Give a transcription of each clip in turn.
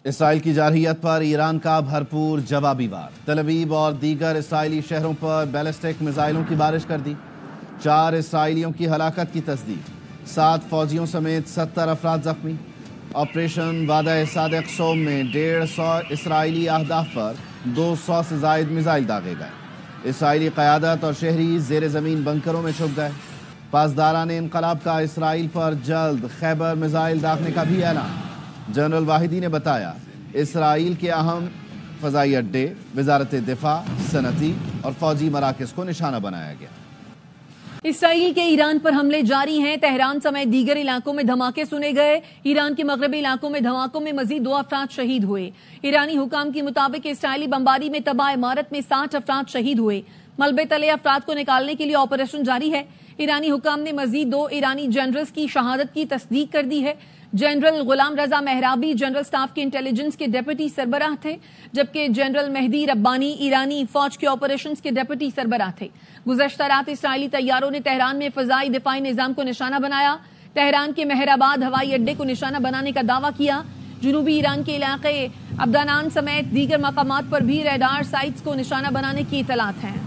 اسرائیل کی جارحیت پر ایران کا بھرپور جوابی وار۔ تل ابیب اور دیگر اسرائیلی شہروں پر بیلسٹک میزائلوں کی بارش کر دی۔ 4 اسرائیلیوں کی ہلاکت کی تصدیق، 7 فوجیوں سمیت 70 افراد زخمی۔ آپریشن وعدہ صادق صوم میں 150 اسرائیلی اہداف پر 200 سے زائد میزائل داغے گئے۔ اسرائیلی قیادت اور شہری زیر زمین بنکروں میں چھپ گئے۔ پاسداران انقلاب کا اسرائیل پر جلد خیبر میزائل داغنے کا بھی اعلان۔ جنرل واحدی نے بتایا اسرائیل کے اہم فضائی اڈے، وزارت دفاع، صنعتی اور فوجی مراکز کو نشانہ بنایا گیا۔ اسرائیل کے ایران پر حملے جاری ہیں۔ تہران سمیت دیگر علاقوں میں دھماکے سنے گئے۔ ایران کے مغربی علاقوں میں دھماکوں میں مزید 2 افراد شہید ہوئے۔ ایرانی حکام کے مطابق اسرائیلی بمباری میں تباہ عمارت میں 60 افراد شہید ہوئے۔ ملبے تلے افراد کو نکالنے کے لیے آپریشن جاری ہے۔ ایرانی حکام نے مزید 2 ایرانی جنرلز کی شہادت کی تصدیق کر دی ہے۔ جنرل غلام رضا مہرابی جنرل سٹاف کے انٹیلیجنس کے ڈپٹی سربراہ تھے، جبکہ جنرل مہدی ربانی ایرانی فوج کے آپریشنز کے ڈپٹی سربراہ تھے۔ گزشتہ رات اسرائیلی طیاروں نے تہران میں فضائی دفاعی نظام کو نشانہ بنایا۔ تہران کے مہر آباد ہوائی اڈے کو نشانہ بنانے کا دعویٰ کیا۔ جنوبی ایران کے علاقے عبدانان سمیت دیگر مقامات پر بھی ریڈار سائٹس کو نشانہ بنانے کی اطلاعات ہیں۔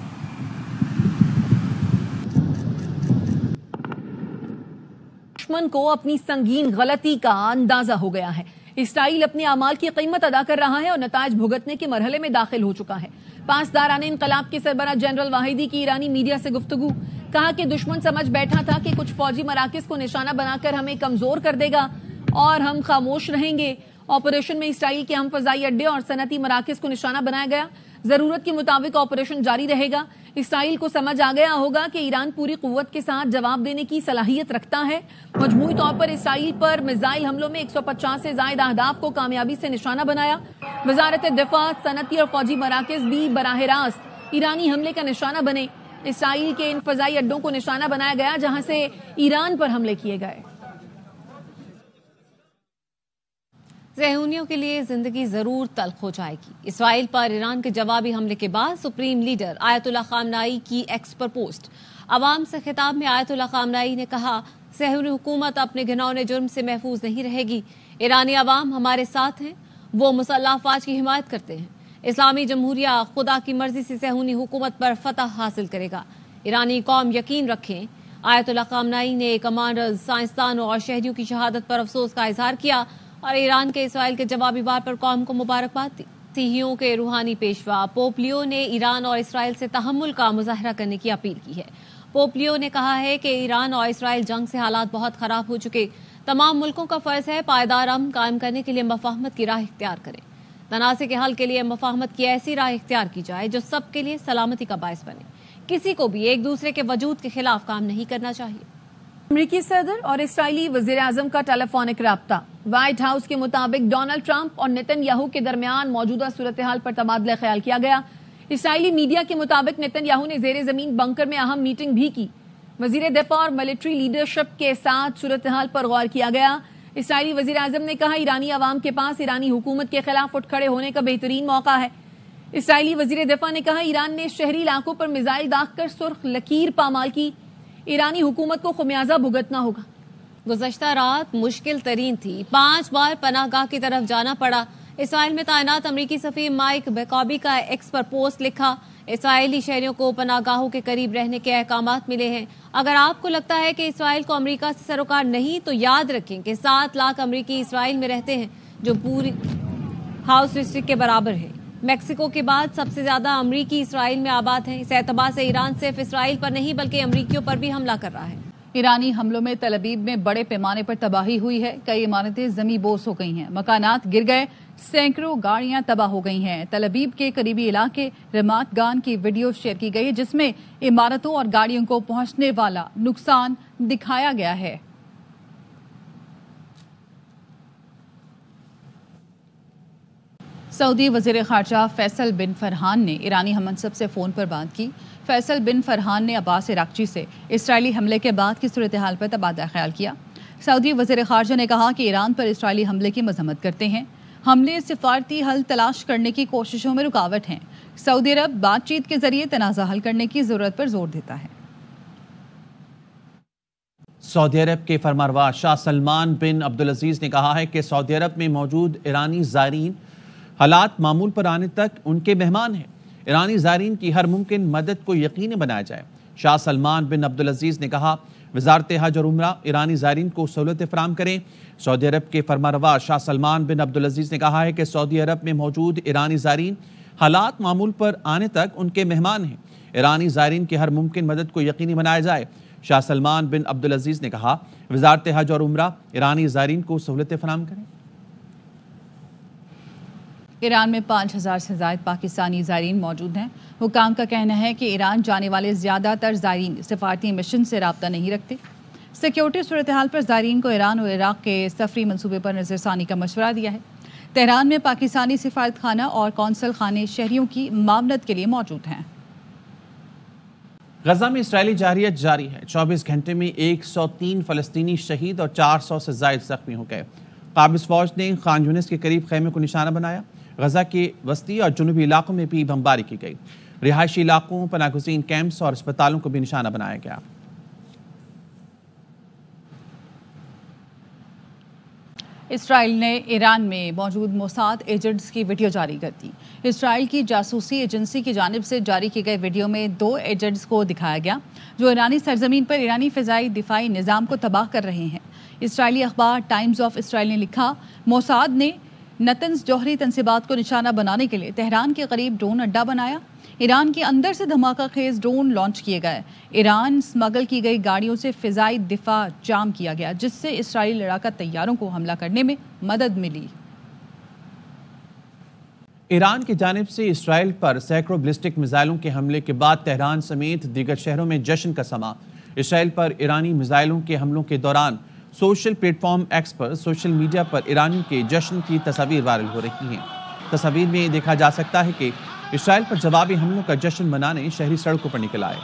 دشمن کو اپنی سنگین غلطی کا اندازہ ہو گیا ہے۔ اسرائیل اپنے اعمال کی قیمت ادا کر رہا ہے اور نتائج بھگتنے کے مرحلے میں داخل ہو چکا ہے۔ پاسداران انقلاب کے سربراہ جنرل واحدی کی ایرانی میڈیا سے گفتگو، کہا کہ دشمن سمجھ بیٹھا تھا کہ کچھ فوجی مراکز کو نشانہ بنا کر ہمیں کمزور کر دے گا اور ہم خاموش رہیں گے۔ آپریشن میں اسرائیل کے ہم فضائی اڈے اور صنعتی مراکز کو نشانہ بنایا گیا۔ ضرورت کے مطابق آپریشن جاری رہے گا۔ اسرائیل کو سمجھ آ گیا ہوگا کہ ایران پوری قوت کے ساتھ جواب دینے کی صلاحیت رکھتا ہے۔ مجموعی طور پر اسرائیل پر میزائل حملوں میں 150 سے زائد اہداف کو کامیابی سے نشانہ بنایا۔ وزارت دفاع، صنعتی اور فوجی مراکز بھی براہ راست ایرانی حملے کا نشانہ بنے۔ اسرائیل کے ان فضائی اڈوں کو نشانہ بنایا گیا جہاں سے ایران پر حملے کیے گئے۔ صہیونیوں کے لیے زندگی ضرور تلخ ہو جائے گی۔ اسرائیل پر ایران کے جوابی حملے کے بعد سپریم لیڈر آیت اللہ خامنائی کی ایکس پر پوسٹ۔ عوام سے خطاب میں آیت اللہ خامنائی نے کہا، صہیونی حکومت اپنے گھناؤنے جرم سے محفوظ نہیں رہے گی۔ ایرانی عوام ہمارے ساتھ ہیں، وہ مسلح افواج کی حمایت کرتے ہیں۔ اسلامی جمہوریہ خدا کی مرضی سے صہیونی حکومت پر فتح حاصل کرے گا۔ ایرانی قوم یقین رکھیں۔ آیت اللہ خامنائی نے کمانڈرز، سائنسدانوں اور شہریوں کی شہادت پر افسوس کا اظہار کیا اور ایران کے اسرائیل کے جوابی وار پر قوم کو مبارکباد دی۔ مسیحیوں کے روحانی پیشوا پوپ لیو نے ایران اور اسرائیل سے تحمل کا مظاہرہ کرنے کی اپیل کی ہے۔ پوپ لیو نے کہا ہے کہ ایران اور اسرائیل جنگ سے حالات بہت خراب ہو چکے۔ تمام ملکوں کا فرض ہے پائیدار امن قائم کرنے کے لیے مفاہمت کی راہ اختیار کریں۔ تنازع کے حل کے لیے مفاہمت کی ایسی راہ اختیار کی جائے جو سب کے لیے سلامتی کا باعث بنے۔ کسی کو بھی ایک دوسرے کے وجود کے خلاف کام نہیں کرنا چاہیے۔ امریکی صدر اور اسرائیلی وزیر اعظم کا ٹیلی فونک رابطہ۔ وائٹ ہاؤس کے مطابق ڈونلڈ ٹرمپ اور نیتن یاہو کے درمیان موجودہ صورتحال پر تبادلہ خیال کیا گیا۔ اسرائیلی میڈیا کے مطابق نیتن یاہو نے زیر زمین بنکر میں اہم میٹنگ بھی کی۔ وزیر دفاع اور ملٹری لیڈرشپ کے ساتھ صورتحال پر غور کیا گیا۔ اسرائیلی وزیر اعظم نے کہا، ایرانی عوام کے پاس ایرانی حکومت کے خلاف اٹھ کھڑے ہونے کا بہترین موقع ہے۔ اسرائیلی وزیر دفاع نے کہا، ایران نے شہری علاقوں پر میزائل داغ کر سرخ لکیر پامال کی۔ ایرانی حکومت کو خمیازہ بھگتنا ہوگا۔ گزشتہ رات مشکل ترین تھی، 5 بار پناہ گاہ کی طرف جانا پڑا۔ اسرائیل میں تعینات امریکی سفیر مائک بیکابی کا ایکس پر پوسٹ لکھا، اسرائیلی شہریوں کو پناہ گاہوں کے قریب رہنے کے احکامات ملے ہیں۔ اگر آپ کو لگتا ہے کہ اسرائیل کو امریکہ سے سروکار نہیں تو یاد رکھیں کہ 7 لاکھ امریکی اسرائیل میں رہتے ہیں، جو پوری ہاؤس ڈسٹرکٹ کے برابر ہے۔ میکسیکو کے بعد سب سے زیادہ امریکی اسرائیل میں آباد ہیں۔ اس اعتبار سے ایران صرف اسرائیل پر نہیں بلکہ امریکیوں پر بھی حملہ کر رہا ہے۔ ایرانی حملوں میں تل ابیب میں بڑے پیمانے پر تباہی ہوئی ہے۔ کئی عمارتیں زمین بوس ہو گئی ہیں، مکانات گر گئے، سینکڑوں گاڑیاں تباہ ہو گئی ہیں۔ تل ابیب کے قریبی علاقے رمات گان کی ویڈیو شیئر کی گئی جس میں عمارتوں اور گاڑیوں کو پہنچنے والا نقصان دکھایا گیا ہے۔ سعودی وزیر خارجہ فیصل بن فرحان نے ایرانی ہم منصب سے فون پر بات کی۔ فیصل بن فرحان نے عباس عراقچی سے اسرائیلی حملے کے بعد کی صورتحال پر تبادلہ خیال کیا۔ سعودی وزیر خارجہ نے کہا کہ ایران پر اسرائیلی حملے کی مذمت کرتے ہیں۔ حملے سفارتی حل تلاش کرنے کی کوششوں میں رکاوٹ ہیں۔ سعودی عرب بات چیت کے ذریعے تنازع حل کرنے کی ضرورت پر زور دیتا ہے۔ سعودی عرب کے فرمانروا شاہ سلمان بن عبدالعزیز نے کہا ہے کہ سعودی عرب میں موجود ایرانی زائرین حالات معمول پر آنے تک ان کے مہمان ہیں۔ ایرانی زائرین کی ہر ممکن مدد کو یقینی بنایا جائے۔ شاہ سلمان بن عبدالعزیز نے کہا وزارت حج اور عمرہ ایرانی زائرین کو سہولتیں فراہم کریں۔ سعودی عرب کے فرمانروا شاہ سلمان بن عبدالعزیز نے کہا ہے کہ سعودی عرب میں موجود ایرانی زائرین حالات معمول پر آنے تک ان کے مہمان ہیں۔ ایرانی زائرین کی ہر ممکن مدد کو یقینی بنایا جائے۔ شاہ سلمان بن عبدالعزیز نے کہا وزارت حج اور عمرہ ایرانی زائرین کو سہولتیں فراہم کریں۔ ایران میں 5000 سے زائد پاکستانی زائرین موجود ہیں۔ حکام کا کہنا ہے کہ ایران جانے والے زیادہ تر زائرین سفارتی مشن سے رابطہ نہیں رکھتے۔ سیکیورٹی صورتحال پر زائرین کو ایران اور عراق کے سفری منصوبے پر نظر ثانی کا مشورہ دیا ہے۔ تہران میں پاکستانی سفارت خانہ اور قونصل خانے شہریوں کی معاونت کے لیے موجود ہیں۔ غزہ میں اسرائیلی جارحیت جاری ہے۔ 24 گھنٹے میں 103 فلسطینی شہید اور 400 سے زائد زخمی ہو گئے۔ قابض فوج نے خان یونس کے قریب خیمے کو نشانہ بنایا۔ غزہ کے وسطی اور جنوبی علاقوں میں بھی بمباری کی گئی۔ رہائشی علاقوں، پناہ گزین کیمپس اور اسپتالوں کو بھی نشانہ بنایا گیا۔ اسرائیل نے ایران میں موجود موساد ایجنٹس کی ویڈیو جاری کر دی۔ اسرائیل کی جاسوسی ایجنسی کی جانب سے جاری کی گئی ویڈیو میں 2 ایجنٹس کو دکھایا گیا جو ایرانی سرزمین پر ایرانی فضائی دفاعی نظام کو تباہ کر رہے ہیں۔ اسرائیلی اخبار ٹائمز آف اسرائیل نے لکھا موساد نے نتنز جوہری تنصیبات کو نشانہ بنانے کے لیے تہران کے قریب ڈرون اڈا بنایا۔ ایران کے اندر سے دھماکہ خیز ڈرون لانچ کیے گئے۔ ایران اسمگل کی گئی گاڑیوں سے فضائی دفاع جام کیا گیا جس سے اسرائیلی لڑاکا طیاروں کو حملہ کرنے میں مدد ملی۔ ایران کی جانب سے اسرائیل پر سینکڑوں بیلسٹک میزائلوں کے حملے کے بعد تہران سمیت دیگر شہروں میں جشن کا سما۔ اسرائیل پر ایرانی میزائلوں کے حملوں کے دوران سوشل پلیٹ فارم ایکس پر سوشل میڈیا پر ایرانیوں کے جشن کی تصاویر وائرل ہو رہی ہیں۔ تصاویر میں دیکھا جا سکتا ہے کہ اسرائیل پر جوابی حملوں کا جشن منانے شہری سڑکوں پر نکل آئے۔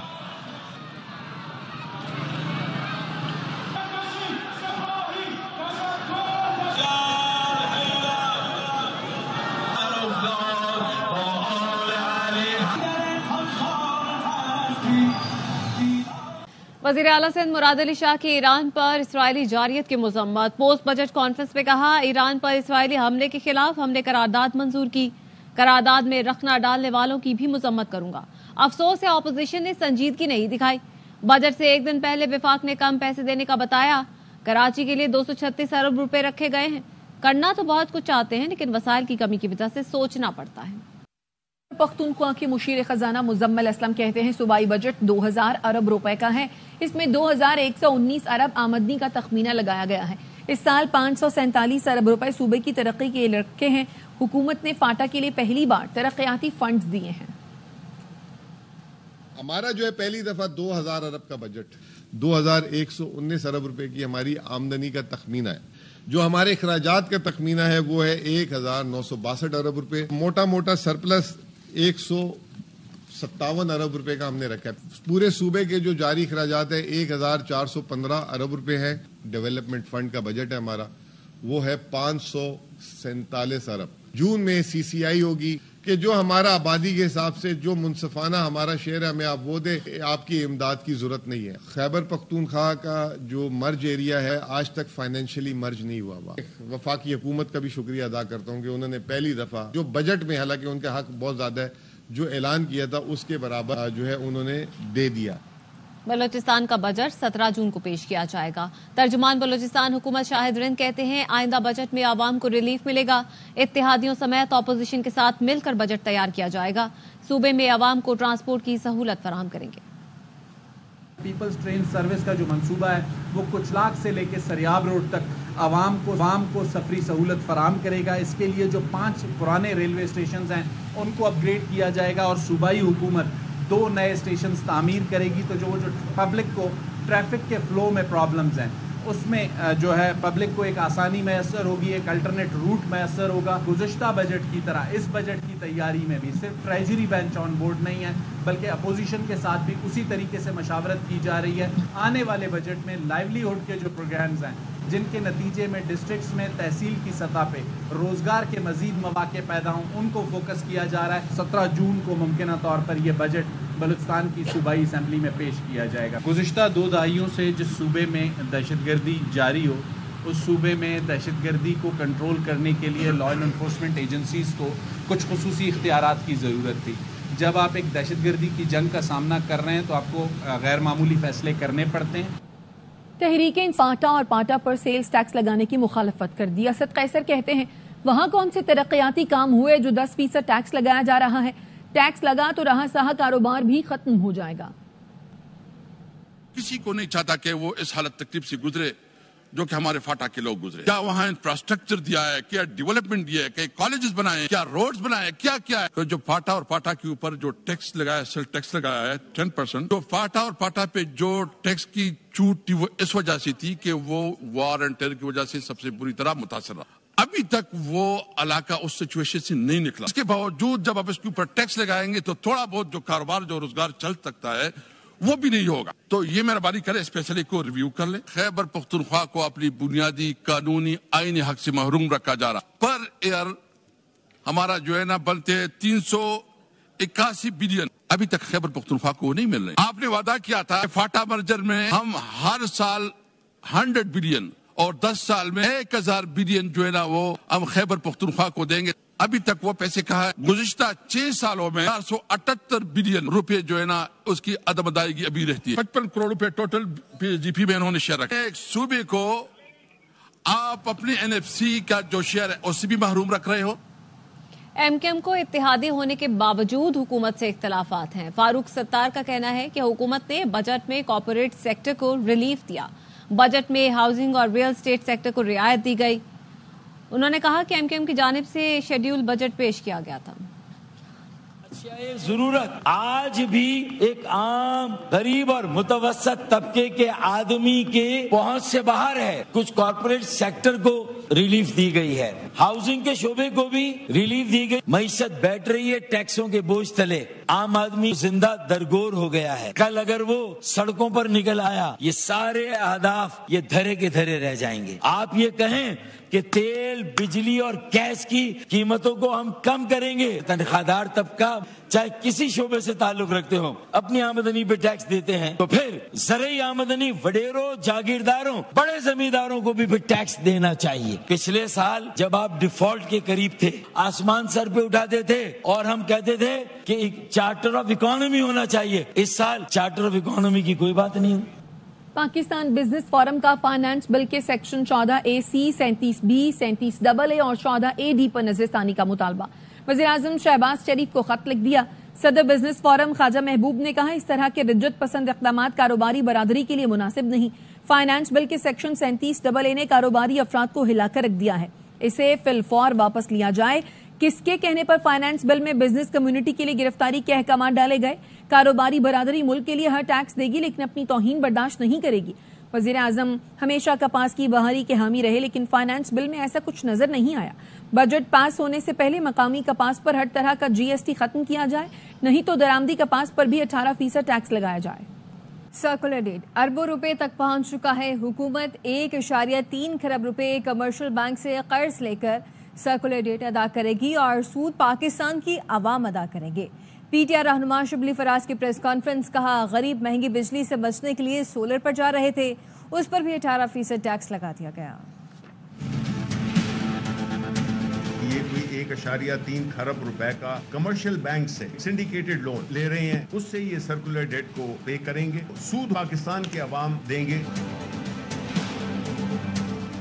وزیر اعلیٰ سندھ مراد علی شاہ کی ایران پر اسرائیلی جارحیت کی مذمت۔ پوسٹ بجٹ کانفرنس میں کہا ایران پر اسرائیلی حملے کے خلاف ہم نے قرارداد منظور کی، قرارداد میں رخنہ ڈالنے والوں کی بھی مذمت کروں گا۔ افسوس ہے اپوزیشن نے سنجیدگی نہیں دکھائی۔ بجٹ سے ایک دن پہلے وفاق نے کم پیسے دینے کا بتایا۔ کراچی کے لیے 236 ارب روپے رکھے گئے ہیں۔ کرنا تو بہت کچھ چاہتے ہیں لیکن وسائل کی کمی کی وجہ سے سوچنا پڑتا ہے۔ پختونخوا کے مشیر خزانہ مزمل اسلم کہتے ہیں صوبائی بجٹ 2000 ارب روپے کا ہے۔ اس میں 2119 ارب آمدنی کا تخمینہ لگایا گیا ہے۔ اس سال 547 ارب روپے صوبے کی ترقی کے لیے رکھے ہیں۔ حکومت نے فاٹا کے لیے پہلی بار ترقیاتی فنڈز دیے ہیں۔ ہمارا جو ہے پہلی دفعہ 2000 ارب کا بجٹ 2119 ارب روپے کی ہماری آمدنی کا تخمینہ ہے۔ جو ہمارے اخراجات کا تخمینہ ہے وہ ہے 1962 ارب روپے۔ موٹا موٹا سرپلس 157 ارب روپے کا ہم نے رکھا ہے۔ پورے صوبے کے جو جاری اخراجات ہے 1415 ارب روپے ہیں۔ ڈیولپمنٹ فنڈ کا بجٹ ہے ہمارا وہ ہے 547 ارب۔ جون میں سی سی آئی ہوگی کہ جو ہمارا آبادی کے حساب سے جو منصفانہ ہمارا شیئر ہے ہمیں آپ وہ دے، آپ کی امداد کی ضرورت نہیں ہے۔ خیبر پختونخوا کا جو مرج ایریا ہے آج تک فائنینشلی مرج نہیں ہوا۔ وفاقی حکومت کا بھی شکریہ ادا کرتا ہوں کہ انہوں نے پہلی دفعہ جو بجٹ میں، حالانکہ ان کا حق بہت زیادہ ہے، جو اعلان کیا تھا اس کے برابر جو ہے انہوں نے دے دیا۔ بلوچستان کا بجٹ 17 جون کو پیش کیا جائے گا۔ ترجمان بلوچستان حکومت شاہد رند کہتے ہیں آئندہ بجٹ میں عوام کو ریلیف ملے گا۔ اتحادیوں سمیت اپوزیشن کے ساتھ مل کر بجٹ تیار کیا جائے گا۔ صوبے میں عوام کو ٹرانسپورٹ کی سہولت فراہم کریں گے۔ پیپلز ٹرین سروس کا جو منصوبہ ہے وہ کچلاک سے لے کے سریاب روڈ تک عوام کو سفری سہولت فراہم کرے گا۔ اس کے لیے جو 5 پرانے ریلوے اسٹیشنز ہیں ان کو اپ گریڈ کیا جائے گا اور صوبائی حکومت 2 نئے اسٹیشنز تعمیر کرے گی۔ تو جو پبلک کو ٹریفک کے فلو میں پرابلمز ہیں اس میں جو ہے پبلک کو ایک آسانی میسر ہوگی، ایک الٹرنیٹ روٹ میسر ہوگا۔ گزشتہ بجٹ کی طرح اس بجٹ کی تیاری میں بھی صرف ٹریجری بینچ آن بورڈ نہیں ہے بلکہ اپوزیشن کے ساتھ بھی اسی طریقے سے مشاورت کی جا رہی ہے۔ آنے والے بجٹ میں لائیولیہڈ کے جو پروگرامز ہیں جن کے نتیجے میں ڈسٹرکٹس میں تحصیل کی سطح پہ روزگار کے مزید مواقع پیدا ہوں ان کو فوکس کیا جا رہا ہے۔ 17 جون کو ممکنہ طور پر یہ بجٹ بلوچستان کی صوبائی اسمبلی میں پیش کیا جائے گا۔ گزشتہ 2 دہائیوں سے جس صوبے میں دہشت گردی جاری ہو اس صوبے میں دہشت گردی کو کنٹرول کرنے کے لیے لا اینڈ انفورسمنٹ ایجنسیز کو کچھ خصوصی اختیارات کی ضرورت تھی۔ جب آپ ایک دہشت گردی کی جنگ کا سامنا کر رہے ہیں تو آپ کو غیر معمولی فیصلے کرنے پڑتے ہیں۔ تحریک پاٹا اور پاٹا پر سیلز ٹیکس لگانے کی مخالفت کر دی۔ اسد قیصر کہتے ہیں وہاں کون سے ترقیاتی کام ہوئے جو 10% ٹیکس لگایا جا رہا ہے؟ ٹیکس لگا تو رہا سہا کاروبار بھی ختم ہو جائے گا۔ کسی کو نہیں چاہتا کہ وہ اس حالت تکلیف سے گزرے جو کہ ہمارے فاٹا کے لوگ گزرے۔ کیا وہاں انفراسٹرکچر دیا ہے، کیا ڈیولپمنٹ دیا ہے، کیا کالجز بنائے، کیا روڈز بنائے، کیا ہے؟ تو جو فاٹا اور پاٹا کے اوپر جو ٹیکس لگایا، سیل ٹیکس لگایا ہے 10%، تو فاٹا اور پاٹا پہ جو ٹیکس کی چھوٹ تھی وہ اس وجہ سے تھی کہ وہ وار اینڈ ٹیرر کی وجہ سے سب سے بری طرح متاثر رہا۔ ابھی تک وہ علاقہ اس سچویشن سے نہیں نکلا۔ اس کے باوجود جب آپ اس کے اوپر ٹیکس لگائیں گے تو تھوڑا بہت جو کاروبار جو روزگار چل سکتا ہے وہ بھی نہیں ہوگا۔ تو یہ مہربانی کرے اسپیشلی کو ریویو کر لیں۔ خیبر پختونخوا کو اپنی بنیادی قانونی آئینی حق سے محروم رکھا جا رہا۔ پر ایئر ہمارا جو ہے نا بنتے 381 بلین ابھی تک خیبر پختونخوا کو نہیں مل رہے۔ آپ نے وعدہ کیا تھا فاٹا مرجر میں ہم ہر سال 100 بلین اور 10 سال میں 1000 بلین جو ہے نا وہ ہم خیبر پختونخوا کو دیں گے۔ ابھی تک وہ پیسے کہاں ہے؟ گزشتہ 6 سالوں میں 478 بلین روپے جو ہے نا اس کی عدم ادائیگی ابھی رہتی ہے۔ 55 کروڑ روپے ٹوٹل جی پی میں انہوں نے شیئر رکھا۔ ایک صوبے کو آپ اپنے NFC کا جو شیئر ہے اس سے بھی محروم رکھ رہے ہو۔ ایم کیو ایم کو اتحادی ہونے کے باوجود حکومت سے اختلافات ہیں۔ فاروق ستار کا کہنا ہے کہ حکومت نے بجٹ میں کارپوریٹ سیکٹر کو ریلیف دیا، بجٹ میں ہاؤسنگ اور ریئل اسٹیٹ سیکٹر کو رعایت دی گئی۔ انہوں نے کہا کہ ایم کیو ایم کی جانب سے شیڈیول بجٹ پیش کیا گیا تھا۔ ضرورت آج بھی ایک عام غریب اور متوسط طبقے کے آدمی کے پہنچ سے باہر ہے۔ کچھ کارپوریٹ سیکٹر کو ریلیف دی گئی ہے، ہاؤسنگ کے شعبے کو بھی ریلیف دی گئی۔ معیشت بیٹھ رہی ہے ٹیکسوں کے بوجھ تلے، عام آدمی زندہ درگور ہو گیا ہے۔ کل اگر وہ سڑکوں پر نکل آیا یہ سارے اہداف یہ دھرے کے دھرے رہ جائیں گے۔ آپ یہ کہیں کہ تیل، بجلی اور گیس کی قیمتوں کو ہم کم کریں گے، تنخواہ دار طبقہ چاہے کسی شعبے سے تعلق رکھتے ہوں اپنی آمدنی پہ ٹیکس دیتے ہیں، تو پھر زرعی آمدنی وڈیروں، جاگیرداروں، بڑے زمینداروں کو بھی پھر ٹیکس دینا چاہیے۔ پچھلے سال جب آپ ڈیفالٹ کے قریب تھے آسمان سر پہ اٹھاتے تھے اور ہم کہتے تھے کہ چارٹر آف اکانومی ہونا چاہیے، اس سال چارٹر آف اکانومی کی کوئی بات نہیں ہوئی۔ پاکستان بزنس فورم کا فائنانس بل کے سیکشن 14A(C), 37B، 37AA اور 14AD پر نظر ثانی کا مطالبہ۔ وزیراعظم شہباز شریف کو خط لکھ دیا۔ صدر بزنس فورم خواجہ محبوب نے کہا اس طرح کے رجت پسند اقدامات کاروباری برادری کے لیے مناسب نہیں۔ فائنانس بل کے سیکشن 37AA نے کاروباری افراد کو ہلا کر رکھ دیا ہے، اسے فی الفور واپس لیا جائے۔ کس کے کہنے پر فائنانس بل میں بزنس کمیونٹی کے لیے گرفتاری کے احکامات ڈالے گئے؟ کاروباری برادری ملک کے لیے ہر ٹیکس دے گی لیکن اپنی توہین برداشت نہیں کرے گی۔ وزیر اعظم ہمیشہ کپاس کی بحالی کے حامی رہے لیکن فائنانس بل میں ایسا کچھ نظر نہیں آیا۔ بجٹ پاس ہونے سے پہلے مقامی کپاس پر ہر طرح کا GST ختم کیا جائے، نہیں تو درآمدی کپاس پر بھی 18% ٹیکس لگایا جائے۔ سرکولر ڈیٹ اربوں روپے تک پہنچ چکا ہے۔ حکومت 1.3 کھرب روپے کمرشل بینک سے قرض لے کر سرکولر ڈیٹ ادا کرے گی اور سود پاکستان کی عوام ادا کریں گے۔ PTI رہنما شبلی فراز کی پریس کانفرنس، کہا غریب مہنگی بجلی سے بچنے کے لیے سولر پر جا رہے تھے، اس پر بھی 18% ٹیکس لگا دیا گیا۔ یہ کوئی 1.3 کھرب روپے کا کمرشل بینک سے سنڈیکیٹڈ لون لے رہے ہیں، اس سے یہ سرکولر ڈیٹ کو پے کریں گے، سود پاکستان کے عوام دیں گے۔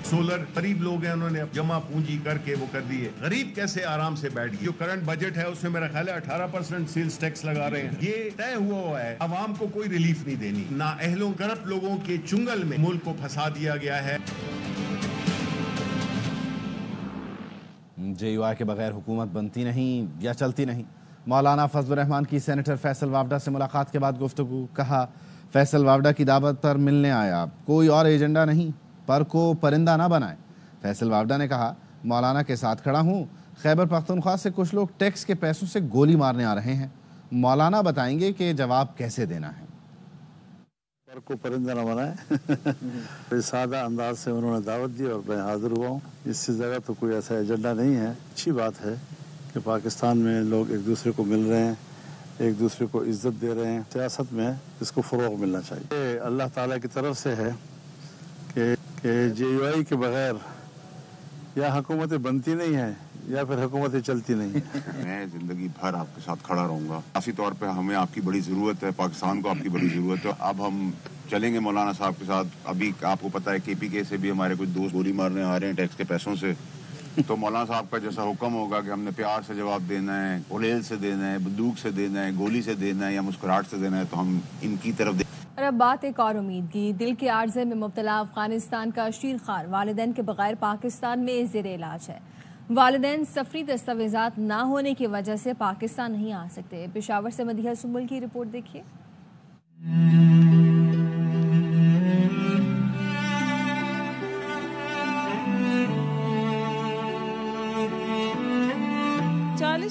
سولر غریب لوگ ہیں، انہوں نے جمع پونجی کر کے وہ کر دیے، غریب کیسے آرام سے بیٹھ گئے۔ جو کرنٹ بجٹ ہے اس میں میرا خیال ہے 18% سیلز ٹیکس لگا رہے ہیں۔ یہ طے ہوا ہے، عوام کو کوئی ریلیف نہیں دینی، نہ اہلوں کرپٹ لوگوں کے چنگل میں ملک کو پھنسا دیا گیا ہے۔ JUI کے بغیر حکومت بنتی نہیں یا چلتی نہیں۔ مولانا فضل الرحمان کی سینیٹر فیصل وافڈہ سے ملاقات کے بعد گفتگو، کہا فیصل وافڈہ کی دعوت پر ملنے آیا، کوئی اور ایجنڈا نہیں، پر کو پرندہ نہ بنائیں۔ فیصل وافڈہ نے کہا مولانا کے ساتھ کھڑا ہوں، خیبر پختونخوا سے کچھ لوگ ٹیکس کے پیسوں سے گولی مارنے آ رہے ہیں، مولانا بتائیں گے کہ جواب کیسے دینا ہے۔ پر کو پرندہ نہ بنائیں، سادہ انداز سے انہوں نے دعوت دی اور میں حاضر ہوا ہوں۔ اس سے زیادہ تو کوئی ایسا ایجنڈا نہیں ہے۔ اچھی بات ہے کہ پاکستان میں لوگ ایک دوسرے کو مل رہے ہیں، ایک دوسرے کو عزت دے رہے ہیں. سیاست میں اس کو فروغ ملنا چاہیے. یہ اللہ تعالیٰ کی طرف سے ہے کہ JUI کے بغیر یا حکومتیں بنتی نہیں ہیں یا پھر حکومتیں چلتی نہیں ہیں. میں زندگی بھر آپ کے ساتھ کھڑا رہوں گا. خاصی طور پہ ہمیں آپ کی بڑی ضرورت ہے, پاکستان کو آپ کی بڑی ضرورت ہے. اب ہم چلیں گے مولانا صاحب کے ساتھ. ابھی آپ کو پتا ہے KPK سے بھی ہمارے کچھ دوست گولی مارنے آ رہے ہیں ٹیکس کے پیسوں سے. تو مولانا صاحب کا جیسا حکم ہوگا کہ ہم نے پیار سے جواب دینا ہے, اولیل سے دینا ہے, بندوق سے دینا ہے, گولی سے دینا ہے یا مسکراہٹ سے دینا ہے, تو ہم ان کی طرف اور اب بات ایک اور امید کی. دل کے عارضے میں مبتلا افغانستان کا شیرخوار والدین کے بغیر پاکستان میں زیر علاج ہے. والدین سفری دستاویزات نہ ہونے کی وجہ سے پاکستان نہیں آ سکتے. پشاور سے مدیحہ سنبل کی رپورٹ دیکھیے.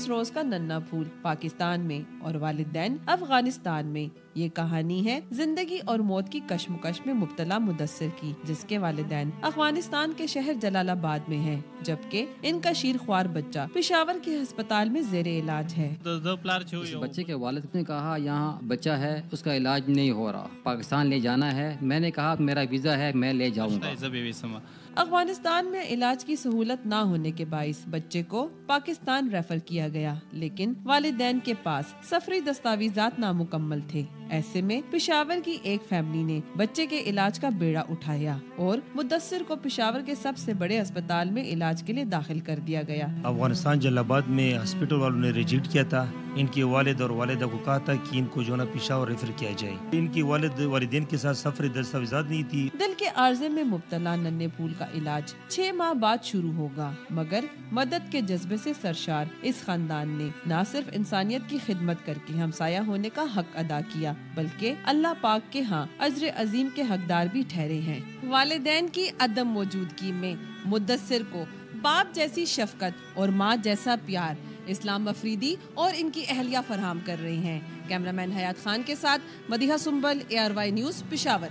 روز کا ننھا پھول پاکستان میں اور والدین افغانستان میں. یہ کہانی ہے زندگی اور موت کی کشمکش میں مبتلا مدثر کی, جس کے والدین افغانستان کے شہر جلال آباد میں ہیں, جبکہ ان کا شیرخوار بچہ پشاور کے ہسپتال میں زیر علاج ہے. اس بچے کے والد نے کہا یہاں بچہ ہے, اس کا علاج نہیں ہو رہا, پاکستان لے جانا ہے. میں نے کہا میرا ویزا ہے, میں لے جاؤں گا. افغانستان میں علاج کی سہولت نہ ہونے کے باعث بچے کو پاکستان ریفر کیا گیا, لیکن والدین کے پاس سفری دستاویزات نامکمل تھے. ایسے میں پشاور کی ایک فیملی نے بچے کے علاج کا بیڑا اٹھایا اور مدثر کو پشاور کے سب سے بڑے اسپتال میں علاج کے لیے داخل کر دیا گیا. افغانستان جلال آباد میں ہاسپٹل والوں نے ریجیکٹ کیا تھا. ان کے والد اور والدہ کو کہا تھا کہ ان کو جو نا پشاور ریفر کیا جائے. ان کی والدین کے ساتھ سفری دستاویزات نہیں تھی. دل کے عارضے میں مبتلا ننھے پھول کا علاج 6 ماہ بعد شروع ہوگا, مگر مدد کے جذبے سے سرشار اس خاندان نے نہ صرف انسانیت کی خدمت کر کے ہمسایہ ہونے کا حق ادا کیا, بلکہ اللہ پاک کے ہاں اجر عظیم کے حقدار بھی ٹھہرے ہیں. والدین کی عدم موجودگی میں مدثر کو باپ جیسی شفقت اور ماں جیسا پیار اسلام افریدی اور ان کی اہلیہ فراہم کر رہے ہیں. کیمرامین حیات خان کے ساتھ مدیحہ سنبل, ARY news, Peshawar.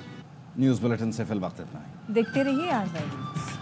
News bulletin سے فی الوقت اتنا ہے. دیکھتے رہیے ARY نیوز.